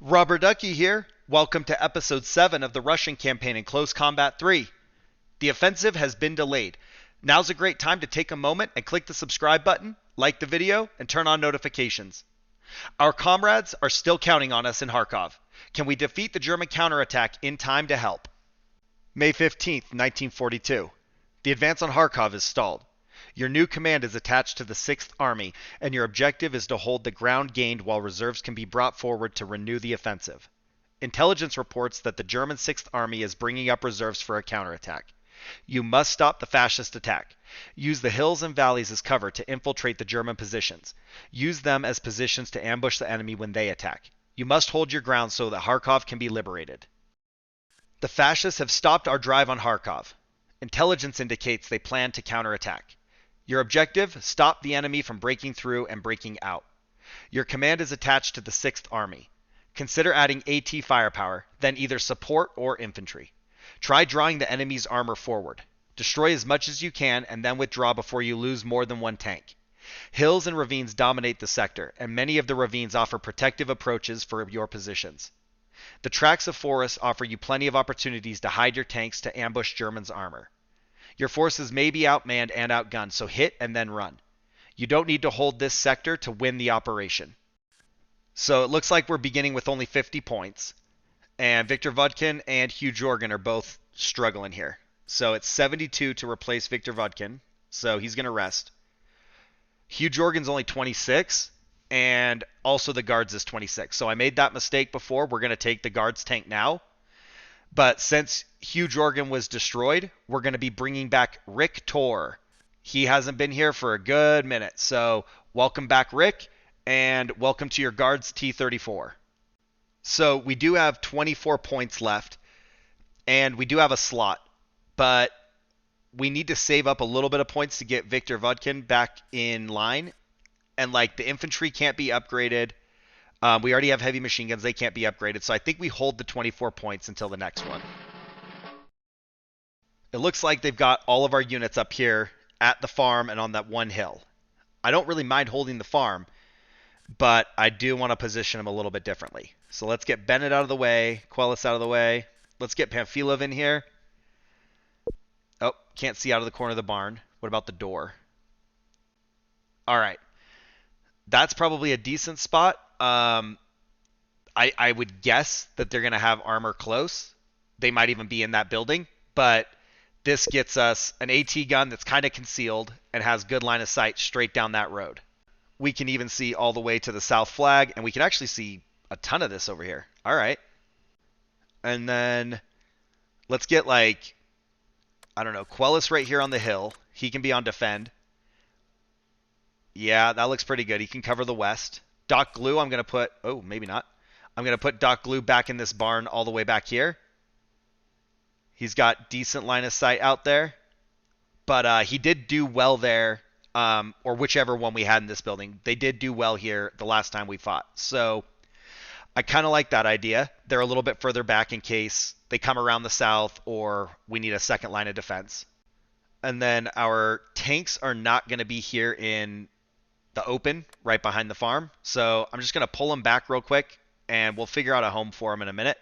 Rubber Ducky here. Welcome to episode 7 of the Russian campaign in Close Combat 3. The offensive has been delayed. Now's a great time to take a moment and click the subscribe button, like the video, and turn on notifications. Our comrades are still counting on us in Kharkov. Can we defeat the German counterattack in time to help? May 15th, 1942. The advance on Kharkov is stalled. Your new command is attached to the 6th Army, and your objective is to hold the ground gained while reserves can be brought forward to renew the offensive. Intelligence reports that the German 6th Army is bringing up reserves for a counterattack. You must stop the fascist attack. Use the hills and valleys as cover to infiltrate the German positions. Use them as positions to ambush the enemy when they attack. You must hold your ground so that Kharkov can be liberated. The fascists have stopped our drive on Kharkov. Intelligence indicates they plan to counterattack. Your objective, stop the enemy from breaking through and breaking out. Your command is attached to the 6th Army. Consider adding AT firepower, then either support or infantry. Try drawing the enemy's armor forward. Destroy as much as you can and then withdraw before you lose more than one tank. Hills and ravines dominate the sector, and many of the ravines offer protective approaches for your positions. The tracts of forests offer you plenty of opportunities to hide your tanks to ambush Germans' armor. Your forces may be outmanned and outgunned, so hit and then run. You don't need to hold this sector to win the operation. So it looks like we're beginning with only 50 points. And Viktor Vodkin and Hugh Jorgen are both struggling here. So it's 72 to replace Viktor Vodkin, so he's going to rest. Hugh Jorgen's only 26, and also the guards is 26. So I made that mistake before. We're going to take the guards tank now. But since Hugh Jorgen was destroyed, we're going to be bringing back Rick Tor. He hasn't been here for a good minute. So welcome back, Rick, and welcome to your guards T-34. So we do have 24 points left, and we do have a slot. But we need to save up a little bit of points to get Viktor Vodkin back in line. And like the infantry can't be upgraded. We already have heavy machine guns. They can't be upgraded. So I think we hold the 24 points until the next one. It looks like they've got all of our units up here at the farm and on that one hill. I don't really mind holding the farm, but I do want to position them a little bit differently. So let's get Bennett out of the way, Quellis out of the way. Let's get Pamphilov in here. Oh, can't see out of the corner of the barn. What about the door? All right. That's probably a decent spot. I would guess that they're going to have armor close. They might even be in that building. But this gets us an AT gun that's kind of concealed and has good line of sight straight down that road. We can even see all the way to the south flag, and we can actually see a ton of this over here. All right. And then let's get like, I don't know, Quellis right here on the hill. He can be on defend. Yeah, that looks pretty good. He can cover the west. Doc Glue, I'm going to put... Oh, maybe not. I'm going to put Doc Glue back in this barn all the way back here. He's got decent line of sight out there. But he did do well there, or whichever one we had in this building. They did do well here the last time we fought. So I kind of like that idea. They're a little bit further back in case they come around the south or we need a second line of defense. And then our tanks are not going to be here in the open right behind the farm. So I'm just going to pull them back real quick and we'll figure out a home for them in a minute.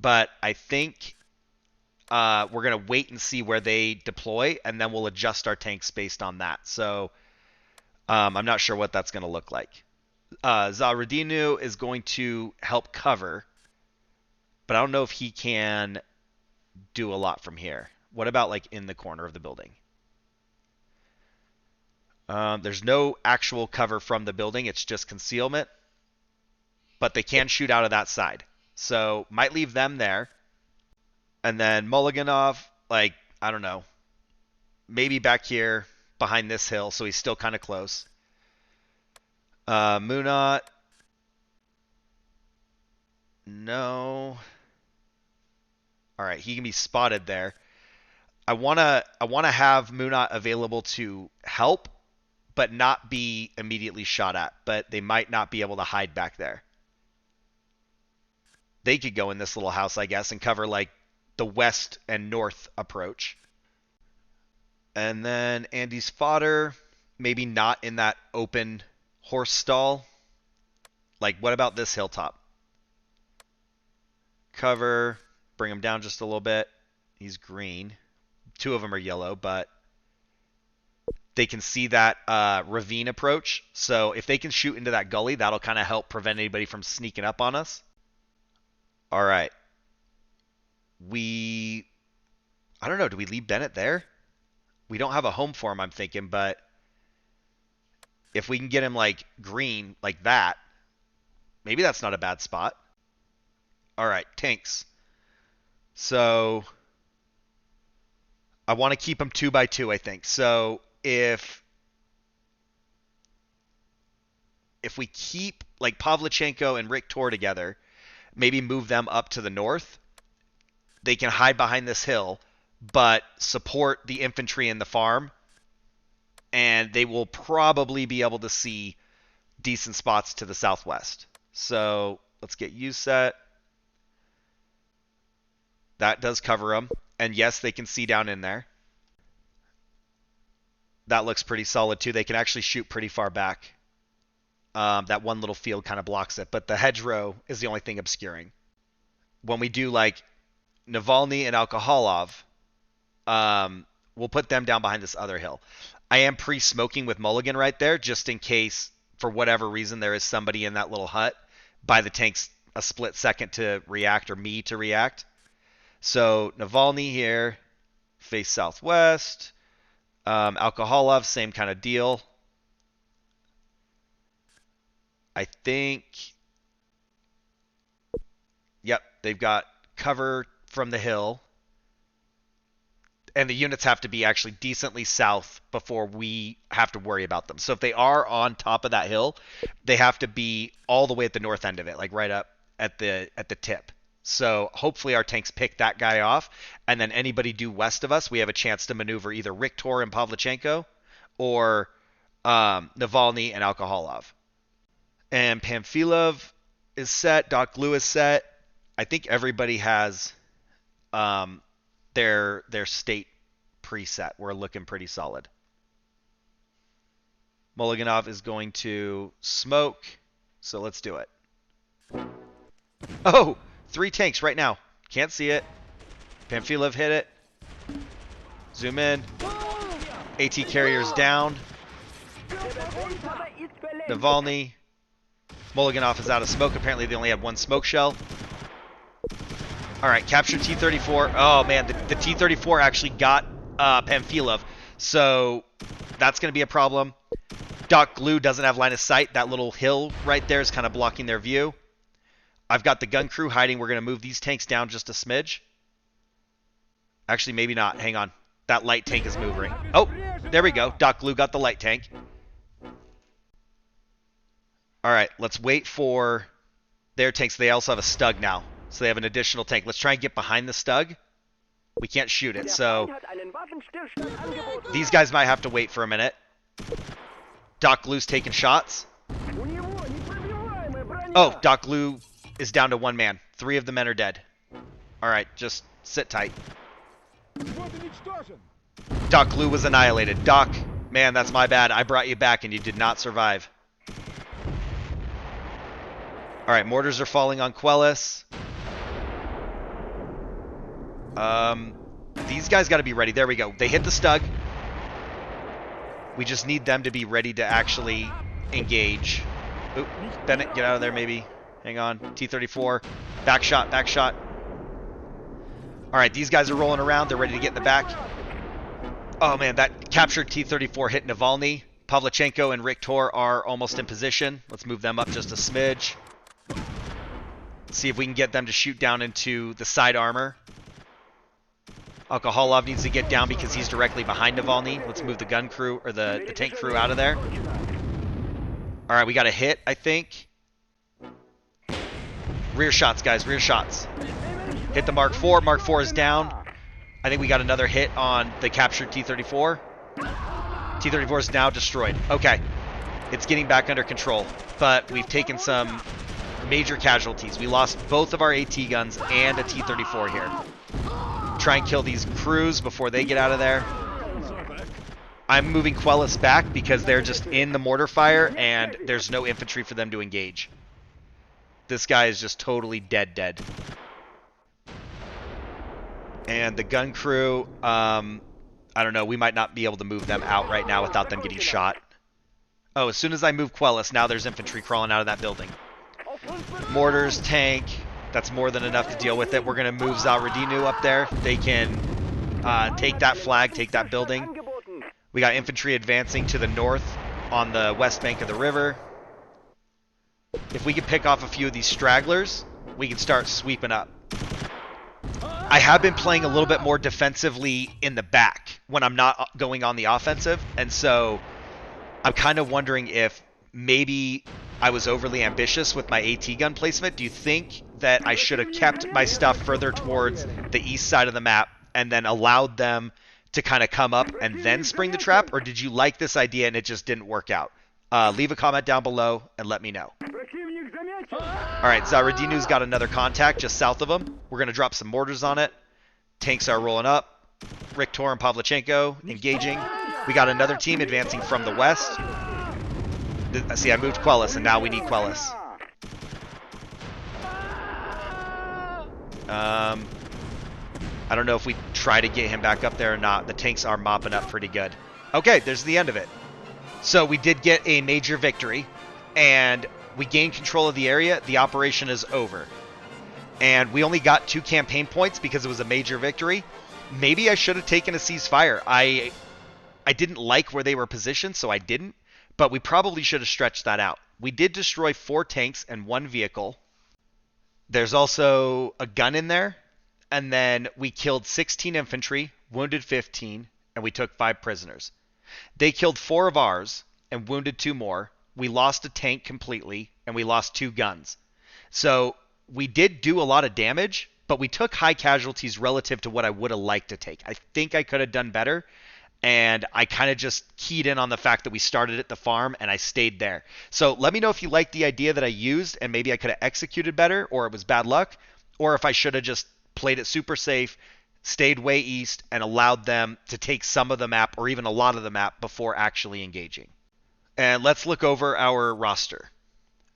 But I think we're going to wait and see where they deploy and then we'll adjust our tanks based on that. So I'm not sure what that's going to look like. Zaradinu is going to help cover, but I don't know if he can do a lot from here. What about like in the corner of the building? There's no actual cover from the building. It's just concealment. But they can shoot out of that side. So might leave them there. And then Mulliganov, like, I don't know. Maybe back here behind this hill. So he's still kind of close. Munat. No. All right, he can be spotted there. I wanna have Munat available to help, but not be immediately shot at. But they might not be able to hide back there. They could go in this little house, I guess, and cover like the west and north approach. And then Andy's fodder, maybe not in that open horse stall. Like, what about this hilltop? cover. Bring him down just a little bit. He's green. 2 of them are yellow, but they can see that ravine approach. So if they can shoot into that gully, that'll kind of help prevent anybody from sneaking up on us. All right. I don't know. Do we leave Bennett there? We don't have a home for him, I'm thinking, but if we can get him like green like that, maybe that's not a bad spot. All right, tanks. So I want to keep them 2 by 2, I think. So if we keep like Pavlichenko and Rick Tor together, maybe move them up to the north, they can hide behind this hill, but support the infantry in the farm, and they will probably be able to see decent spots to the southwest. So let's get you set. That does cover them. And yes, they can see down in there. That looks pretty solid too. They can actually shoot pretty far back. That one little field kind of blocks it, but the hedgerow is the only thing obscuring. When we do like Navalny and Alcoholov, we'll put them down behind this other hill. I am pre-smoking with Mulligan right there, just in case, for whatever reason, there is somebody in that little hut. Buy the tanks a split second to react, or me to react. So Navalny here, face southwest. Alcoholov, same kind of deal. I think, yep, they've got cover from the hill. And the units have to be actually decently south before we have to worry about them. So if they are on top of that hill, they have to be all the way at the north end of it, like right up at the tip. So hopefully our tanks pick that guy off, and then anybody due west of us, we have a chance to maneuver either Riktor and Pavlichenko or Navalny and Alcoholov. And Pamphilov is set. Doc Glue is set. I think everybody has their state preset. We're looking pretty solid. Mulliganov is going to smoke, so let's do it. Oh, 3 tanks right now. Can't see it. Pamphilov hit it. Zoom in. AT carriers down. Navalny. Mulliganov is out of smoke. Apparently they only had 1 smoke shell. All right, captured T-34. Oh, man, the T-34 actually got Pamphilov, so that's going to be a problem. Doc Glue doesn't have line of sight. That little hill right there is kind of blocking their view. I've got the gun crew hiding. We're going to move these tanks down just a smidge. Actually, maybe not. Hang on. That light tank is moving. Oh, there we go. Doc Glue got the light tank. All right, let's wait for their tanks. They also have a Stug now, so they have an additional tank. Let's try and get behind the Stug. We can't shoot it, so these guys might have to wait for a minute. Doc Glue's taking shots. Oh, Doc Glue is down to 1 man. 3 of the men are dead. All right, just sit tight. Doc Glue was annihilated. Doc, man, that's my bad. I brought you back and you did not survive. All right, mortars are falling on Quellis. These guys got to be ready. There we go. They hit the Stug. We just need them to be ready to actually engage. Oop, Bennett, get out of there maybe. Hang on. T-34. Back shot, back shot. All right, these guys are rolling around. They're ready to get in the back. Oh, man, that captured T-34 hit Navalny. Pavlichenko and Riktor are almost in position. Let's move them up just a smidge. See if we can get them to shoot down into the side armor. Alcoholov needs to get down because he's directly behind Navalny. Let's move the gun crew, or the tank crew out of there. All right, we got a hit, I think. Rear shots, guys, rear shots. Hit the Mark IV. Mark IV is down. I think we got another hit on the captured T-34. T-34 is now destroyed. Okay, it's getting back under control, but we've taken some major casualties. We lost both of our AT guns and a T-34 here. Try and kill these crews before they get out of there. I'm moving Quellis back because they're just in the mortar fire and there's no infantry for them to engage. This guy is just totally dead. And the gun crew, I don't know, we might not be able to move them out right now without them getting shot. Oh, as soon as I move Quellis, now there's infantry crawling out of that building. Mortars, tank, that's more than enough to deal with it. We're going to move Zaradinu up there. They can take that flag, take that building. We got infantry advancing to the north on the west bank of the river. If we can pick off a few of these stragglers, we can start sweeping up. I have been playing a little bit more defensively in the back when I'm not going on the offensive, and so I'm kind of wondering if maybe I was overly ambitious with my AT gun placement. Do you think that I should have kept my stuff further towards the east side of the map and then allowed them to kind of come up and then spring the trap, or did you like this idea and it just didn't work out? Leave a comment down below and let me know. Alright, Zaradinu's got another contact just south of him. We're going to drop some mortars on it. Tanks are rolling up. Riktor and Pavlichenko engaging. We got another team advancing from the west. See, I moved Quellis, and now we need Quellis. I don't know if we try to get him back up there or not. The tanks are mopping up pretty good. Okay, there's the end of it. So we did get a major victory, and we gained control of the area. The operation is over. And we only got 2 campaign points because it was a major victory. Maybe I should have taken a ceasefire. I didn't like where they were positioned, so I didn't. But we probably should have stretched that out. We did destroy 4 tanks and 1 vehicle. There's also a gun in there. And then we killed 16 infantry, wounded 15, and we took 5 prisoners. They killed 4 of ours and wounded 2 more. We lost a tank completely, and we lost 2 guns. So we did do a lot of damage, but we took high casualties relative to what I would have liked to take. I think I could have done better, and I kind of just keyed in on the fact that we started at the farm, and I stayed there. So let me know if you like the idea that I used, and maybe I could have executed better, or it was bad luck, or if I should have just played it super safe, stayed way east, and allowed them to take some of the map, or even a lot of the map, before actually engaging. And let's look over our roster.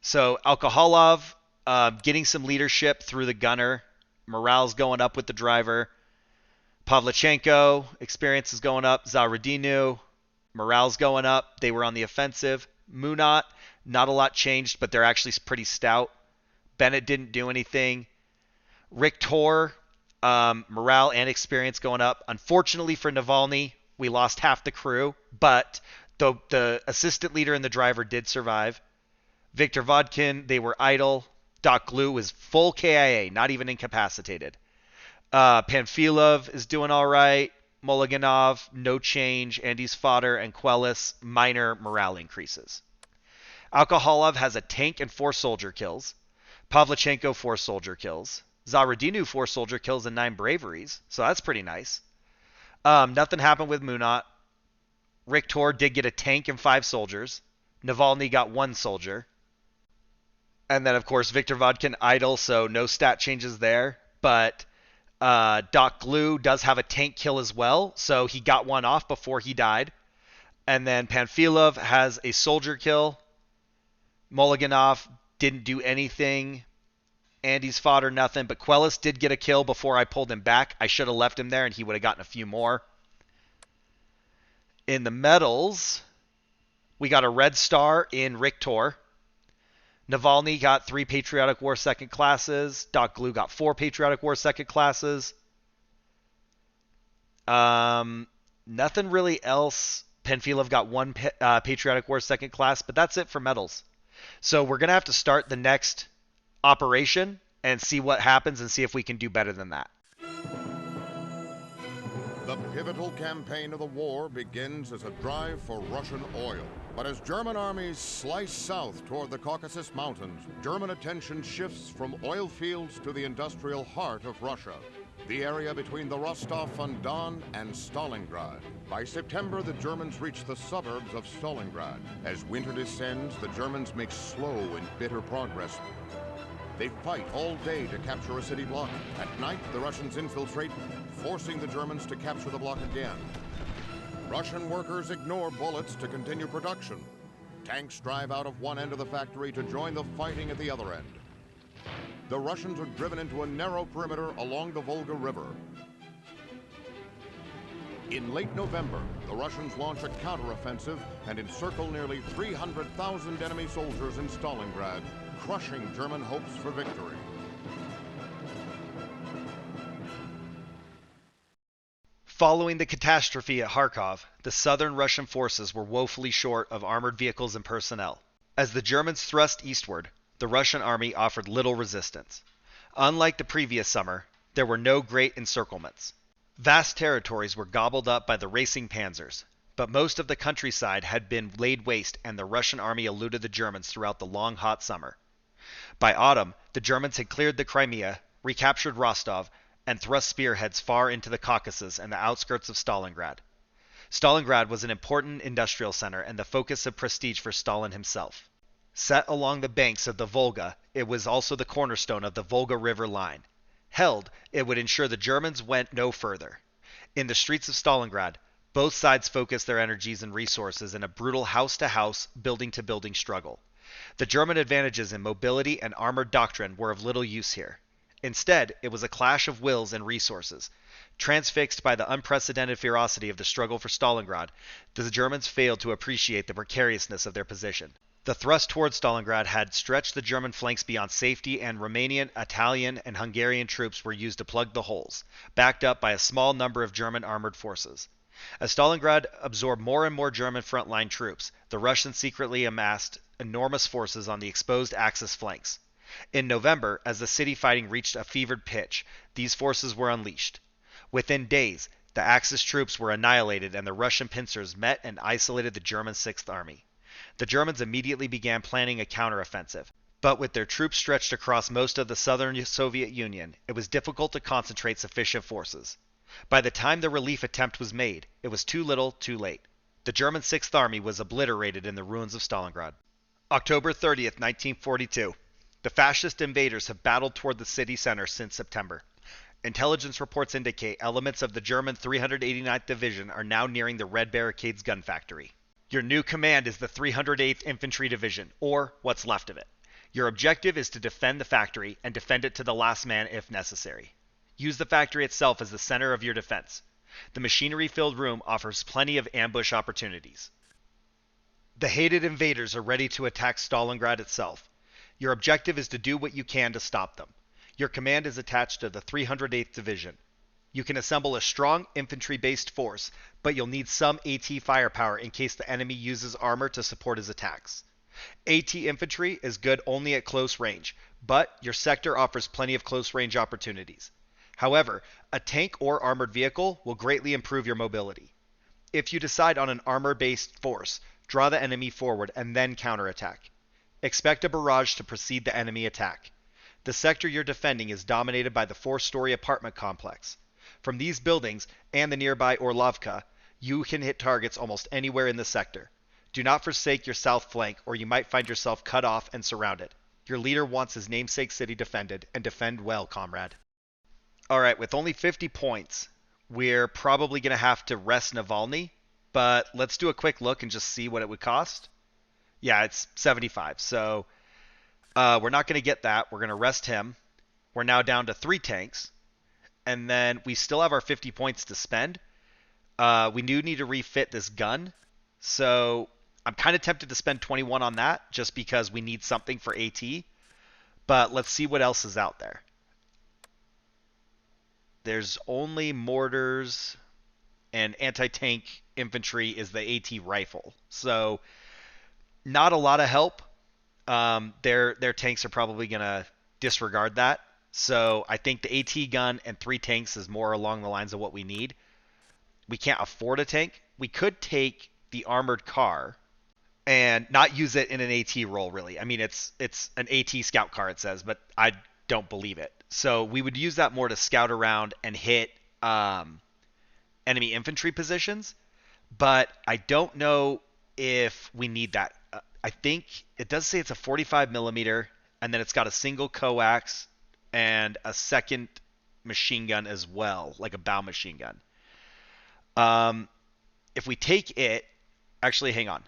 So Alcoholov getting some leadership through the gunner. Morale's going up with the driver. Pavlichenko, experience is going up. Zaradinu, morale's going up. They were on the offensive. Munat, not a lot changed, but they're actually pretty stout. Bennett didn't do anything. Riktor, morale and experience going up. Unfortunately for Navalny, we lost half the crew, but the assistant leader and the driver did survive. Viktor Vodkin, they were idle. Doc Glue was full KIA, not even incapacitated. Pamphilov is doing all right. Mologanov, no change. Andy's fodder and Quellis, minor morale increases. Alcoholov has a tank and 4 soldier kills. Pavlichenko, 4 soldier kills. Zaradinu, 4 soldier kills and 9 braveries. So that's pretty nice. Nothing happened with Munat. Riktor did get a tank and 5 soldiers. Navalny got 1 soldier. And then, of course, Viktor Vodkin idle, so no stat changes there. But Doc Glue does have a tank kill as well, so he got 1 off before he died. And then Pamphilov has a soldier kill. Mologanov didn't do anything. Andy's fodder, nothing. But Quellis did get a kill before I pulled him back. I should have left him there, and he would have gotten a few more. In the medals, we got a red star in Riktor. Navalny got 3 Patriotic War second classes. Doc Glue got 4 Patriotic War second classes. Nothing really else. Pamphilov got 1 Patriotic War second class, but that's it for medals. So we're going to have to start the next operation and see what happens and see if we can do better than that. The pivotal campaign of the war begins as a drive for Russian oil. But as German armies slice south toward the Caucasus Mountains, German attention shifts from oil fields to the industrial heart of Russia, the area between the Rostov-on-Don and Stalingrad. By September, the Germans reach the suburbs of Stalingrad. As winter descends, the Germans make slow and bitter progress. They fight all day to capture a city block. At night, the Russians infiltrate, forcing the Germans to capture the block again. Russian workers ignore bullets to continue production. Tanks drive out of one end of the factory to join the fighting at the other end. The Russians are driven into a narrow perimeter along the Volga River. In late November, the Russians launch a counteroffensive and encircle nearly 300,000 enemy soldiers in Stalingrad, crushing German hopes for victory. Following the catastrophe at Kharkov, the southern Russian forces were woefully short of armored vehicles and personnel. As the Germans thrust eastward, the Russian army offered little resistance. Unlike the previous summer, there were no great encirclements. Vast territories were gobbled up by the racing panzers, but most of the countryside had been laid waste and the Russian army eluded the Germans throughout the long hot summer. By autumn, the Germans had cleared the Crimea, recaptured Rostov, and thrust spearheads far into the Caucasus and the outskirts of Stalingrad. Stalingrad was an important industrial center and the focus of prestige for Stalin himself. Set along the banks of the Volga, it was also the cornerstone of the Volga River line. Held, it would ensure the Germans went no further. In the streets of Stalingrad, both sides focused their energies and resources in a brutal house-to-house, building-to-building struggle. The German advantages in mobility and armored doctrine were of little use here. Instead, it was a clash of wills and resources. Transfixed by the unprecedented ferocity of the struggle for Stalingrad, the Germans failed to appreciate the precariousness of their position. The thrust towards Stalingrad had stretched the German flanks beyond safety, and Romanian, Italian, and Hungarian troops were used to plug the holes, backed up by a small number of German armored forces. As Stalingrad absorbed more and more German frontline troops, the Russians secretly amassed enormous forces on the exposed Axis flanks. In November, as the city fighting reached a fevered pitch, these forces were unleashed. Within days, the Axis troops were annihilated and the Russian pincers met and isolated the German Sixth Army. The Germans immediately began planning a counteroffensive, but with their troops stretched across most of the southern Soviet Union, it was difficult to concentrate sufficient forces. By the time the relief attempt was made, it was too little, too late. The German Sixth Army was obliterated in the ruins of Stalingrad. October 30th, 1942. The fascist invaders have battled toward the city center since September. Intelligence reports indicate elements of the German 389th Division are now nearing the Red Barricades gun factory. Your new command is the 308th Infantry Division, or what's left of it. Your objective is to defend the factory and defend it to the last man if necessary. Use the factory itself as the center of your defense. The machinery-filled room offers plenty of ambush opportunities. The hated invaders are ready to attack Stalingrad itself. Your objective is to do what you can to stop them. Your command is attached to the 308th Division. You can assemble a strong infantry-based force, but you'll need some AT firepower in case the enemy uses armor to support his attacks. AT infantry is good only at close range, but your sector offers plenty of close-range opportunities. However, a tank or armored vehicle will greatly improve your mobility. If you decide on an armor-based force, draw the enemy forward and then counterattack. Expect a barrage to precede the enemy attack. The sector you're defending is dominated by the 4-story apartment complex. From these buildings and the nearby Orlovka, you can hit targets almost anywhere in the sector. Do not forsake your south flank or you might find yourself cut off and surrounded. Your leader wants his namesake city defended, and defend well, comrade. Alright, with only 50 points, we're probably going to have to rest Navalny, but let's do a quick look and just see what it would cost. Yeah, it's 75, so we're not going to get that. We're going to rest him. We're now down to 3 tanks, and then we still have our 50 points to spend. We do need to refit this gun, so I'm kind of tempted to spend 21 on that just because we need something for AT, but let's see what else is out there. There's only mortars, and anti-tank infantry is the AT rifle, so not a lot of help. Their tanks are probably going to disregard that. So I think the AT gun and 3 tanks is more along the lines of what we need. We can't afford a tank. We could take the armored car and not use it in an AT role, really. I mean, it's an AT scout car, it says, but I don't believe it. So we would use that more to scout around and hit enemy infantry positions. But I don't know if we need that. I think it does say it's a 45 millimeter, and then it's got a single coax and a second machine gun as well, like a bow machine gun. If we take it, actually, hang on.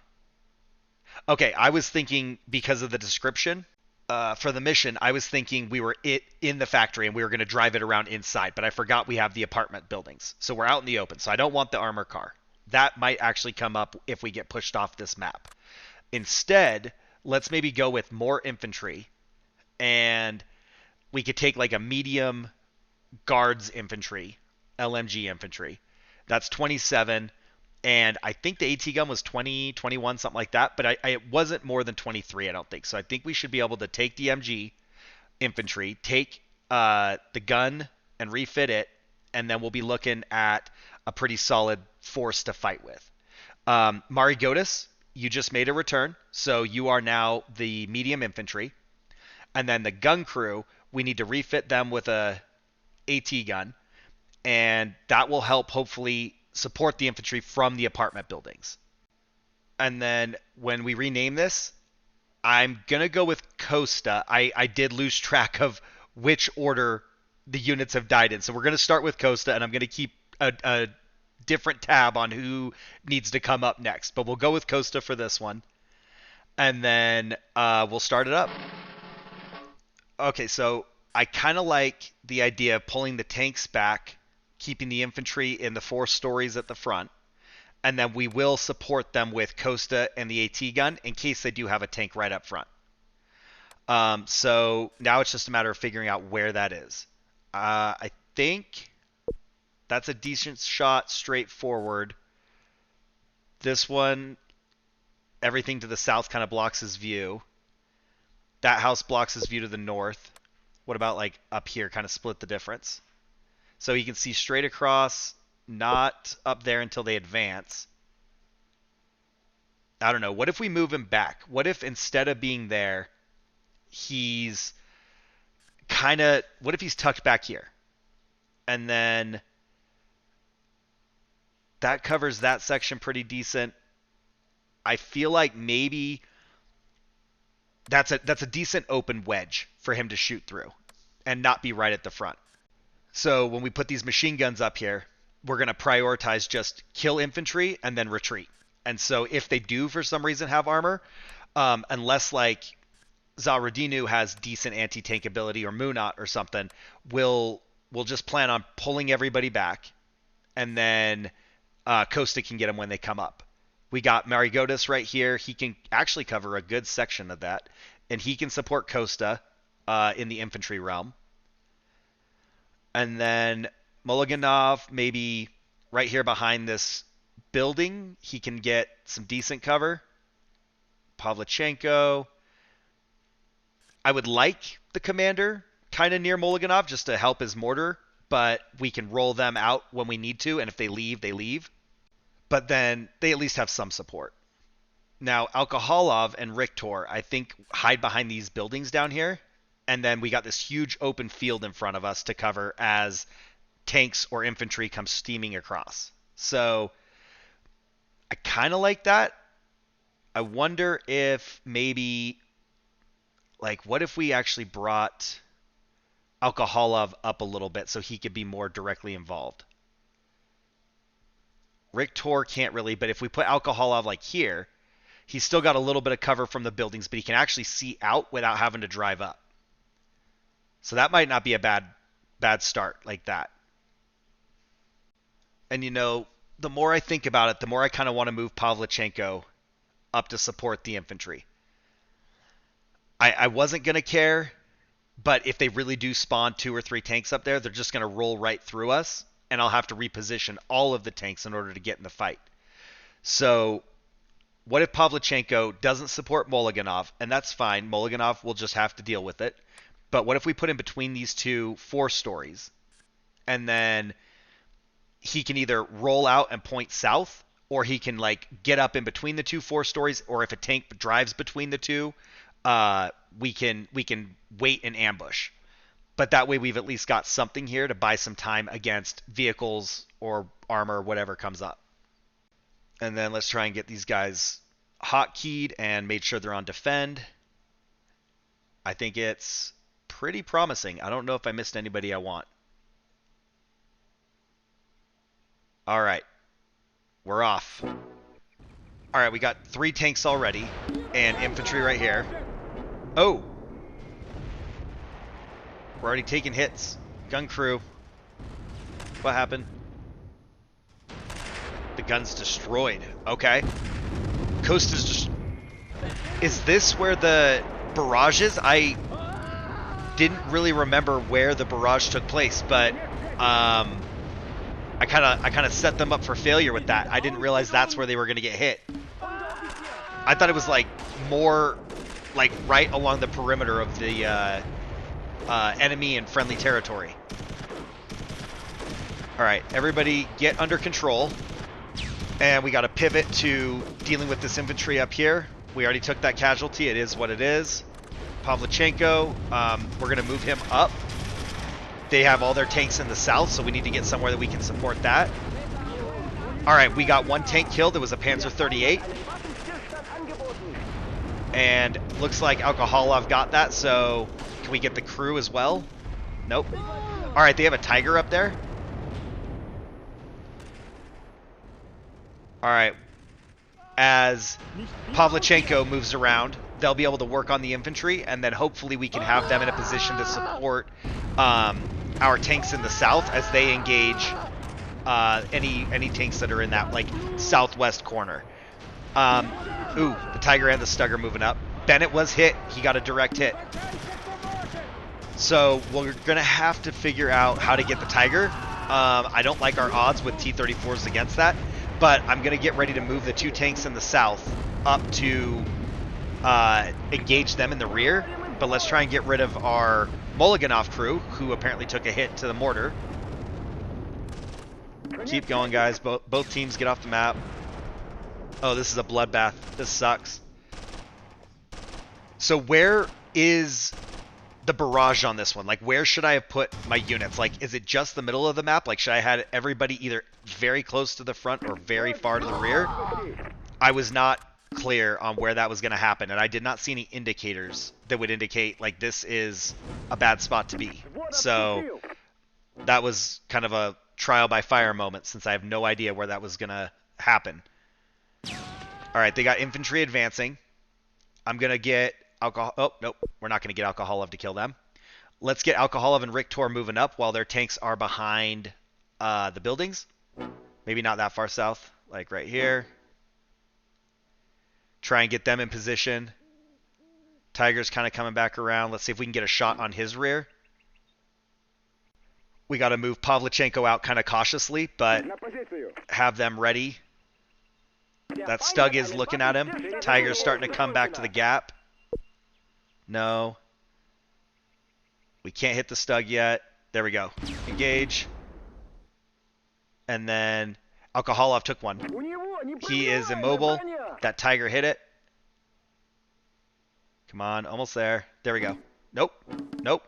Okay, I was thinking because of the description, for the mission, I was thinking we were in the factory and we were going to drive it around inside, but I forgot we have the apartment buildings. So we're out in the open. So I don't want the armor car. That might actually come up if we get pushed off this map. Instead, let's maybe go with more infantry, and we could take like a medium guards infantry, LMG infantry. That's 27. And I think the AT gun was 20, 21, something like that. But it wasn't more than 23, I don't think. So I think we should be able to take the MG infantry, take the gun and refit it, and then we'll be looking at a pretty solid force to fight with. Marigotis, you just made a return. So you are now the medium infantry. And then the gun crew, we need to refit them with a AT gun. And that will help hopefully support the infantry from the apartment buildings. And then when we rename this, I'm going to go with Costa. I did lose track of which order the units have died in. So we're going to start with Costa, and I'm going to keep a different tab on who needs to come up next. But we'll go with Costa for this one. And then we'll start it up. Okay, so I kind of like the idea of pulling the tanks back, keeping the infantry in the 4 stories at the front, and then we will support them with Costa and the AT gun in case they do have a tank right up front. So now it's just a matter of figuring out where that is. I think that's a decent shot straight forward. This one, everything to the south kind of blocks his view. That house blocks his view to the north. What about like up here, kind of split the difference? So he can see straight across, not up there until they advance. I don't know. What if we move him back? What if instead of being there, he's what if he's tucked back here? And then that covers that section pretty decent. I feel like maybe that's a decent open wedge for him to shoot through and not be right at the front. So when we put these machine guns up here, we're going to prioritize just kill infantry and then retreat. And so if they do for some reason have armor, unless like Zaradinu has decent anti-tank ability or Munat or something, we'll just plan on pulling everybody back, and then Costa can get them when they come up. We got Marigotis right here. He can actually cover a good section of that, and he can support Costa in the infantry realm. And then Mulliganov, maybe right here behind this building, he can get some decent cover. Pavlichenko. I would like the commander kind of near Mulliganov just to help his mortar, but we can roll them out when we need to, and if they leave, they leave. But then they at least have some support. Now, Alcoholov and Riktor, I think, hide behind these buildings down here, and then we got this huge open field in front of us to cover as tanks or infantry come steaming across. So I kind of like that. I wonder if maybe, like, what if we actually brought Alcoholov up a little bit so he could be more directly involved? Riktor can't really, but if we put Alcoholov like here, he's still got a little bit of cover from the buildings, but he can actually see out without having to drive up. So that might not be a bad start like that. And, you know, the more I think about it, the more I kind of want to move Pavlichenko up to support the infantry. I wasn't going to care, but if they really do spawn 2 or 3 tanks up there, they're just going to roll right through us, and I'll have to reposition all of the tanks in order to get in the fight. So what if Pavlichenko doesn't support Mulliganov? And that's fine. Mulliganov will just have to deal with it. But what if we put him between these 2 4 stories, and then he can either roll out and point south, or he can like get up in between the 2 4 stories, or if a tank drives between the 2, we can wait and ambush. But that way we've at least got something here to buy some time against vehicles or armor, whatever comes up. And then let's try and get these guys hotkeyed and made sure they're on defend. I think it's pretty promising. I don't know if I missed anybody I want. All right. We're off. All right, we got 3 tanks already and infantry right here. Oh, We're already taking hits. Gun crew. What happened? The gun's destroyed. Okay. Coast is just... Is this where the barrage is? I didn't really remember where the barrage took place, but I kind of set them up for failure with that. I didn't realize that's where they were going to get hit. I thought it was like more like right along the perimeter of the enemy and friendly territory. All right, everybody get under control. And we got to pivot to dealing with this infantry up here. We already took that casualty. It is what it is. Pavlichenko, we're going to move him up. They have all their tanks in the south, so we need to get somewhere that we can support that. All right, we got one tank killed. It was a Panzer 38. And looks like Alcoholov got that, so can we get the crew as well? Nope. All right, they have a Tiger up there. All right. As Pavlichenko moves around, they'll be able to work on the infantry, and then hopefully we can have them in a position to support our tanks in the south as they engage any tanks that are in that like southwest corner. Ooh, the Tiger and the Stugger moving up. Bennett was hit. He got a direct hit. So we're going to have to figure out how to get the Tiger. I don't like our odds with T-34s against that, but I'm going to get ready to move the two tanks in the south up to engage them in the rear. But let's try and get rid of our Mulliganov crew, who apparently took a hit to the mortar. Keep going, guys. Both teams get off the map. Oh, this is a bloodbath. This sucks. So where is the barrage on this one? Like, where should I have put my units? Like, is it just the middle of the map? Like, should I have had everybody either very close to the front or very far to the rear? I was not clear on where that was going to happen, and I did not see any indicators that would indicate, like, this is a bad spot to be. So that was kind of a trial by fire moment, since I have no idea where that was going to happen. All right, they got infantry advancing. I'm going to get Alcohol... Oh, nope. We're not going to get Alcoholov to kill them. Let's get Alcoholov and Riktor moving up while their tanks are behind the buildings. Maybe not that far south, like right here. Try and get them in position. Tiger's kind of coming back around. Let's see if we can get a shot on his rear. We got to move Pavlichenko out kind of cautiously, but have them ready. That Stug is looking at him. Tiger's starting to come back to the gap. No. We can't hit the Stug yet. There we go. Engage. And then Alcoholov took one. He is immobile. That Tiger hit it. Come on, almost there. There we go. Nope. Nope.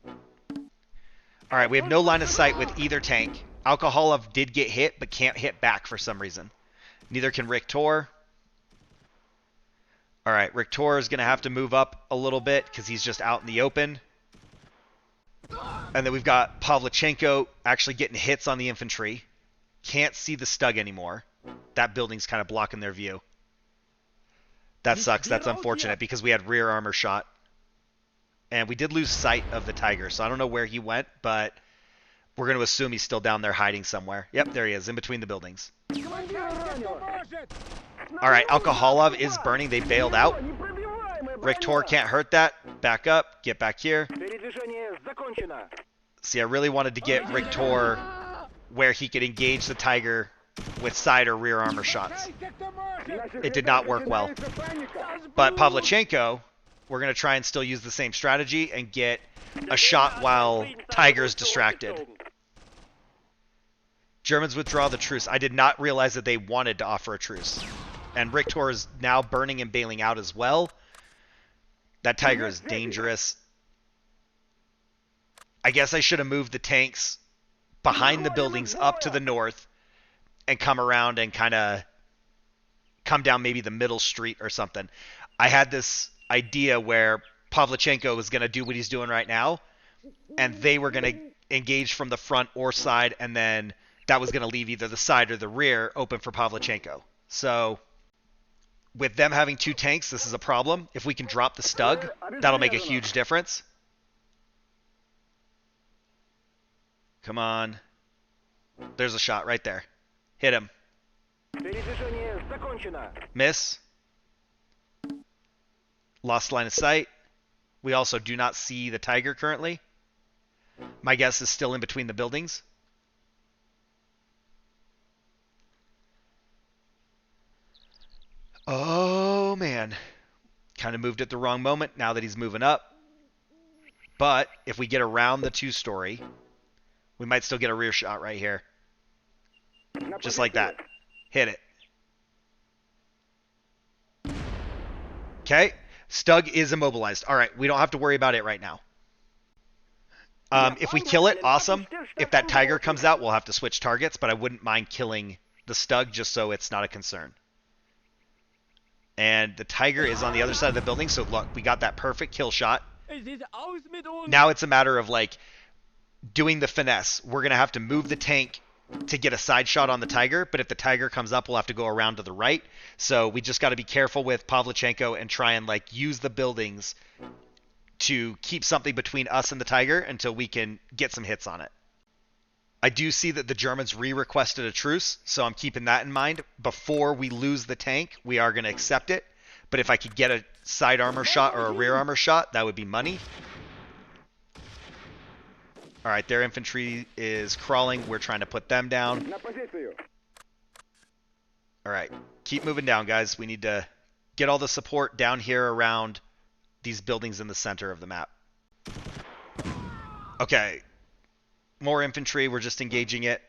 All right, we have no line of sight with either tank. Alcoholov did get hit, but can't hit back for some reason. Neither can Riktor. All right, Riktor is going to have to move up a little bit because he's just out in the open. And then we've got Pavlichenko actually getting hits on the infantry. Can't see the Stug anymore. That building's kind of blocking their view. That sucks. That's unfortunate because we had rear armor shot. And we did lose sight of the Tiger, so I don't know where he went, but we're going to assume he's still down there hiding somewhere. Yep, there he is, in between the buildings. All right, Alcoholov is burning. They bailed out. Riktor can't hurt that. Back up. Get back here. See, I really wanted to get Riktor where he could engage the Tiger with side or rear armor shots. It did not work well. But Pavlichenko, we're going to try and still use the same strategy and get a shot while Tiger's distracted. Germans withdraw the truce. I did not realize that they wanted to offer a truce. And Riktor is now burning and bailing out as well. That Tiger is dangerous. I guess I should have moved the tanks behind the buildings up to the north and come around and kind of come down maybe the middle street or something. I had this idea where Pavlichenko was going to do what he's doing right now, and they were going to engage from the front or side, and then that was going to leave either the side or the rear open for Pavlichenko. So with them having two tanks, this is a problem. If we can drop the Stug, that'll make a huge difference. Come on. There's a shot right there. Hit him. Miss. Lost line of sight. We also do not see the Tiger currently. My guess is still in between the buildings. Oh, man. Kind of moved at the wrong moment now that he's moving up. But if we get around the two-story, we might still get a rear shot right here. Just like that. Hit it. Okay. Stug is immobilized. All right. We don't have to worry about it right now. If we kill it, awesome. If that Tiger comes out, we'll have to switch targets, but I wouldn't mind killing the Stug just so it's not a concern. And the Tiger is on the other side of the building, so look, we got that perfect kill shot. Now it's a matter of, like, doing the finesse. We're going to have to move the tank to get a side shot on the Tiger, but if the Tiger comes up, we'll have to go around to the right. So we just got to be careful with Pavlichenko and try and, like, use the buildings to keep something between us and the Tiger until we can get some hits on it. I do see that the Germans re-requested a truce, so I'm keeping that in mind. Before we lose the tank, we are going to accept it. But if I could get a side armor shot or a rear armor shot, that would be money. All right, their infantry is crawling. We're trying to put them down. All right, keep moving down, guys. We need to get all the support down here around these buildings in the center of the map. Okay. More infantry. We're just engaging it.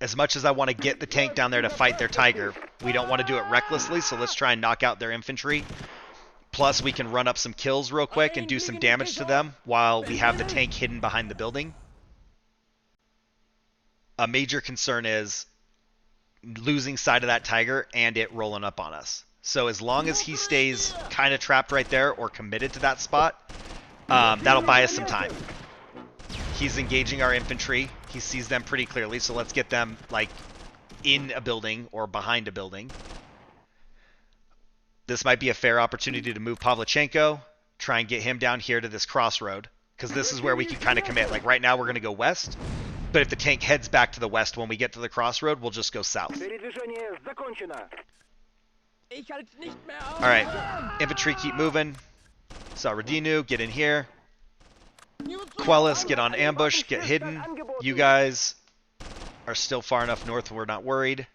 As much as I want to get the tank down there to fight their Tiger, we don't want to do it recklessly, so let's try and knock out their infantry. Plus, we can run up some kills real quick and do some damage to them while we have the tank hidden behind the building. A major concern is losing sight of that Tiger and it rolling up on us. So as long as he stays kind of trapped right there or committed to that spot, that'll buy us some time. He's engaging our infantry. He sees them pretty clearly, so let's get them, like, in a building or behind a building. This might be a fair opportunity to move Pavlichenko, try and get him down here to this crossroad, because this is where we can kind of commit. Like, right now we're going to go west, but if the tank heads back to the west when we get to the crossroad, we'll just go south. Alright, infantry keep moving. Saradinu, get in here. Quellis, get on ambush, get hidden. You guys are still far enough north we're not worried.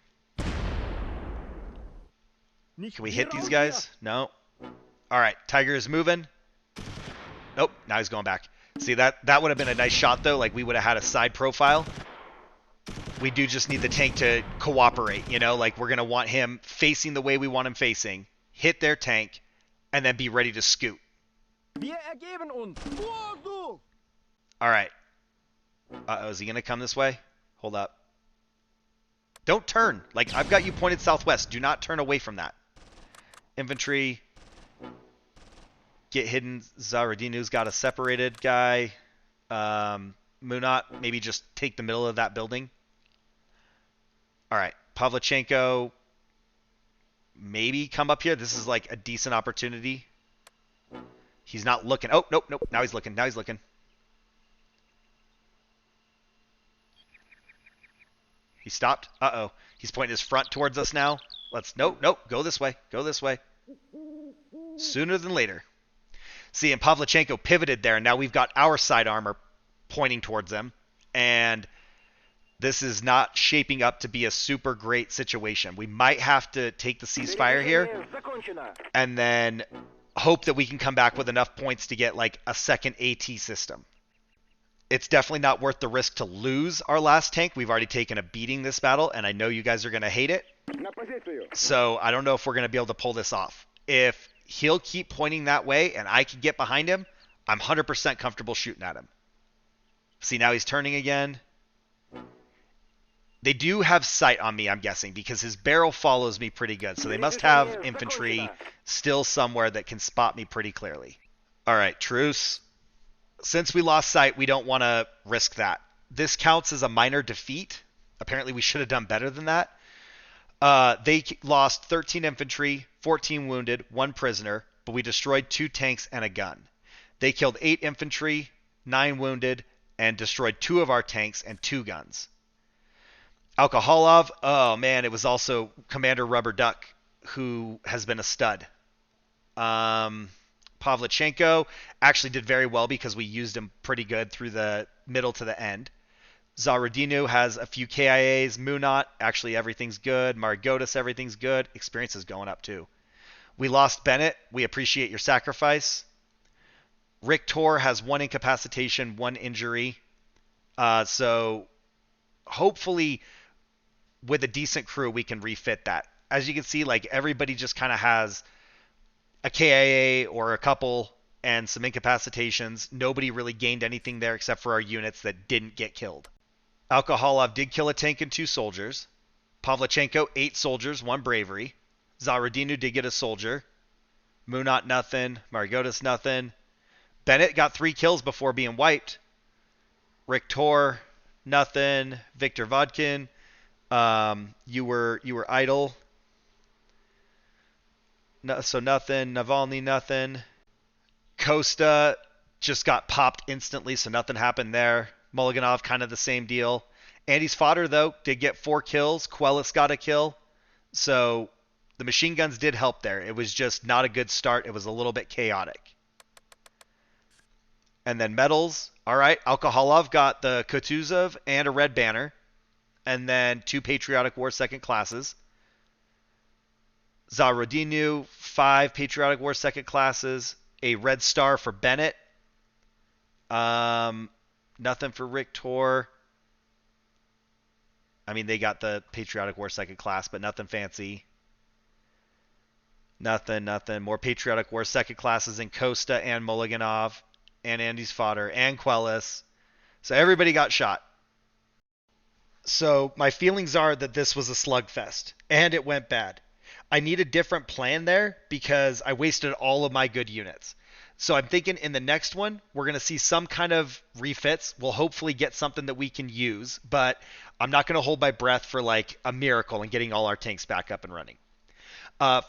Can we hit these guys? No. Alright, Tiger is moving. Nope, now he's going back. See, that would have been a nice shot, though. Like, we would have had a side profile. We do just need the tank to cooperate, you know? Like, we're going to want him facing the way we want him facing, hit their tank, and then be ready to scoot. Alright. Uh-oh, is he going to come this way? Hold up. Don't turn. Like, I've got you pointed southwest. Do not turn away from that. Infantry. Get hidden. Zaradinu's got a separated guy. Munat, maybe just take the middle of that building. Alright. Pavlichenko. Maybe come up here. This is like a decent opportunity. He's not looking. Oh, nope, nope. Now he's looking. Now he's looking. He stopped. Uh-oh. He's pointing his front towards us now. Let's... Nope, nope. Go this way. Go this way. Sooner than later. See, and Pavlichenko pivoted there, and now we've got our side armor pointing towards them. And this is not shaping up to be a super great situation. We might have to take the ceasefire here and then hope that we can come back with enough points to get, like, a second AT system. It's definitely not worth the risk to lose our last tank. We've already taken a beating this battle, and I know you guys are going to hate it. So I don't know if we're going to be able to pull this off. If he'll keep pointing that way and I can get behind him, I'm 100% comfortable shooting at him. See, now he's turning again. They do have sight on me, I'm guessing, because his barrel follows me pretty good. So they must have infantry still somewhere that can spot me pretty clearly. All right, truce. Since we lost sight, we don't want to risk that. This counts as a minor defeat. Apparently, we should have done better than that. They lost 13 infantry, 14 wounded, 1 prisoner, but we destroyed 2 tanks and a gun. They killed 8 infantry, 9 wounded, and destroyed 2 of our tanks and 2 guns. Alcoholov, oh man, it was also Commander Rubber Duck, who has been a stud. Pavlichenko actually did very well because we used him pretty good through the middle to the end. Zarodinu has a few KIAs. Munat, actually everything's good. Margotis, everything's good. Experience is going up too. We lost Bennett. We appreciate your sacrifice. Rictor has 1 incapacitation, 1 injury. So hopefully with a decent crew, we can refit that. As you can see, like everybody just kind of has a KIA or a couple and some incapacitations. Nobody really gained anything there except for our units that didn't get killed. Alcoholov did kill a tank and 2 soldiers. Pavlichenko, 8 soldiers, 1 bravery. Zarodinu did get a soldier. Munat, nothing. Margotis, nothing. Bennett got 3 kills before being wiped. Rictor, nothing. Victor Vodkin, you were idle. No, so nothing. Navalny, nothing. Costa just got popped instantly, so nothing happened there. Mulliganov, kind of the same deal. Andy's fodder, though, did get 4 kills. Quellis got a kill. So the machine guns did help there. It was just not a good start. It was a little bit chaotic. And then medals. All right, Alcoholov got the Kutuzov and a red banner. And then 2 Patriotic War second classes. Zarodinu, 5 Patriotic War second classes. A red star for Bennett. Nothing for Rictor. I mean, they got the Patriotic War second class, but nothing fancy. Nothing. More Patriotic War second classes in Costa and Mulliganov and Andy's fodder and Quellis. So everybody got shot. So my feelings are that this was a slugfest, and it went bad. I need a different plan there because I wasted all of my good units. So I'm thinking in the next one, we're going to see some kind of refits. We'll hopefully get something that we can use, but I'm not going to hold my breath for like a miracle and getting all our tanks back up and running.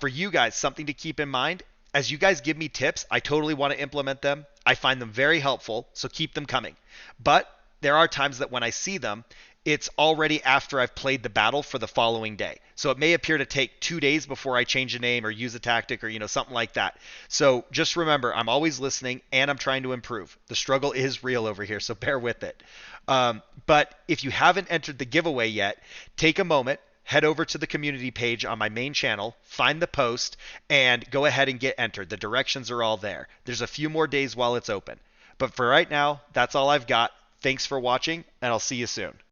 For you guys, something to keep in mind, as you guys give me tips, I totally want to implement them. I find them very helpful, so keep them coming. But there are times that when I see them, it's already after I've played the battle for the following day. So it may appear to take 2 days before I change a name or use a tactic or, something like that. So just remember, I'm always listening and I'm trying to improve. The struggle is real over here, so bear with it. But if you haven't entered the giveaway yet, take a moment, head over to the community page on my main channel, find the post, and go ahead and get entered. The directions are all there. There's a few more days while it's open. But for right now, that's all I've got. Thanks for watching, and I'll see you soon.